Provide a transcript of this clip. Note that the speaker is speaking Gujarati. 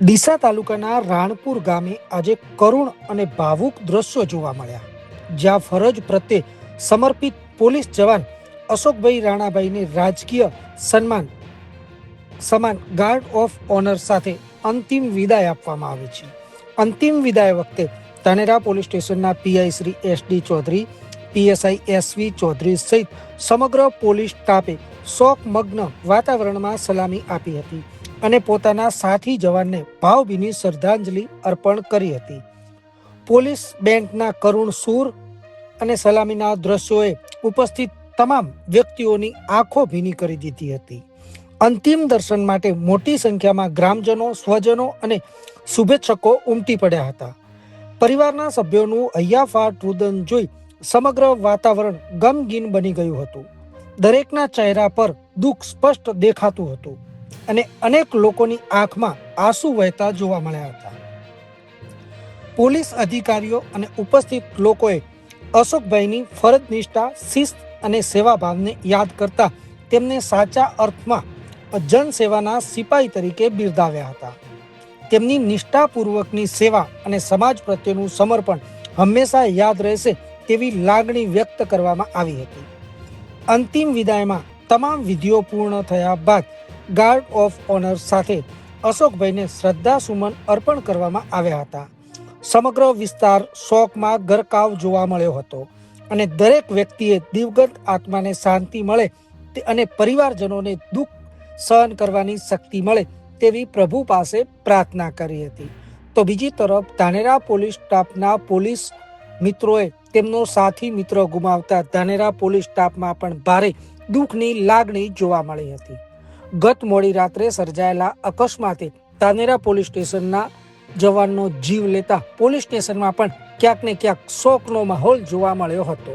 ડીસા તાલુકાના રાણપુર ગામે આજે કરુણ અને ભાવુક દ્રશ્યો જોવા મળ્યા, જ્યાં ફરજ પ્રત્યે સમર્પિત પોલીસ જવાન અશોકભાઈ રાણાભાઈને રાજકીય સન્માન સમાન ગાર્ડ ઓફ ઓનર સાથે અંતિમ વિદાય આપવામાં આવે છે. અંતિમ વિદાય વખતે ધાનેરા પોલીસ સ્ટેશનના PI Shri SD Chaudhary, PSI SV Chaudhary સહિત સમગ્ર પોલીસ સ્ટાફે શોકમગ્ન વાતાવરણમાં સલામી આપી હતી અને પોતાના સાથી જવાનને ભાવભીની શ્રદ્ધાંજલિ અર્પણ કરી હતી. પોલીસ બેન્ડના કરુણ સૂર અને સલામીના દ્રશ્યોએ ઉપસ્થિત તમામ વ્યક્તિઓની આંખો ભીની કરી દીધી હતી. અંતિમ દર્શન માટે મોટી સંખ્યામાં ગ્રામજનો, સ્વજનો અને શુભેચ્છકો ઉમટી પડ્યા હતા. પરિવારના સભ્યોનું હૈયાફાટ રુદન જોઈ સમગ્ર વાતાવરણ ગમગીન બની ગયું હતું. દરેકના ચહેરા પર દુઃખ સ્પષ્ટ દેખાતું હતું અને અનેક લોકોની આંખમાં આંસુ વહેતા જોવા મળ્યા હતા. પોલીસ અધિકારીઓ અને ઉપસ્થિત લોકોએ અશોકભાઈની ફરજ નિષ્ઠા, શિસ્ત અને સેવાભાવને યાદ કરતા તેમને સાચા અર્થમાં જનસેવાના સિપાહી તરીકે બિરદાવ્યા હતા. તેમની નિષ્ઠાપૂર્વકની સેવા અને સમાજ પ્રત્યેનું સમર્પણ હંમેશા યાદ રહેશે તેવી લાગણી વ્યક્ત કરવામાં આવી હતી. અંતિમ વિદાયમાં તમામ વિધિઓ પૂર્ણ થયા બાદ ગાર્ડ ઓફ ઓનર સાથે અશોકભાઈને શ્રદ્ધાસુમન અર્પણ કરવામાં આવ્યા હતા. સમગ્ર વિસ્તાર શોકમાં ગરકાવ જોવા મળ્યો હતો અને દરેક વ્યક્તિએ દિવગત આત્માને શાંતિ મળે અને પરિવારજનોને દુઃખ સહન કરવાની શક્તિ મળે તેવી પ્રભુ પાસે પ્રાર્થના કરી હતી. તો બીજી તરફ ધાનેરા પોલીસ સ્ટાફના પોલીસ મિત્રોએ તેમનો સાથી મિત્ર ગુમાવતા ધાનેરા પોલીસ સ્ટાફમાં પણ ભારે દુઃખની લાગણી જોવા મળી હતી. ગત મોડી રાત્રે સર્જાયેલા અકસ્માતે ધાનેરા પોલીસ સ્ટેશનના જવાનનો જીવ લેતા પોલીસ સ્ટેશનમાં પણ ક્યાંક ને ક્યાંક શોકનો માહોલ જોવા મળ્યો હતો.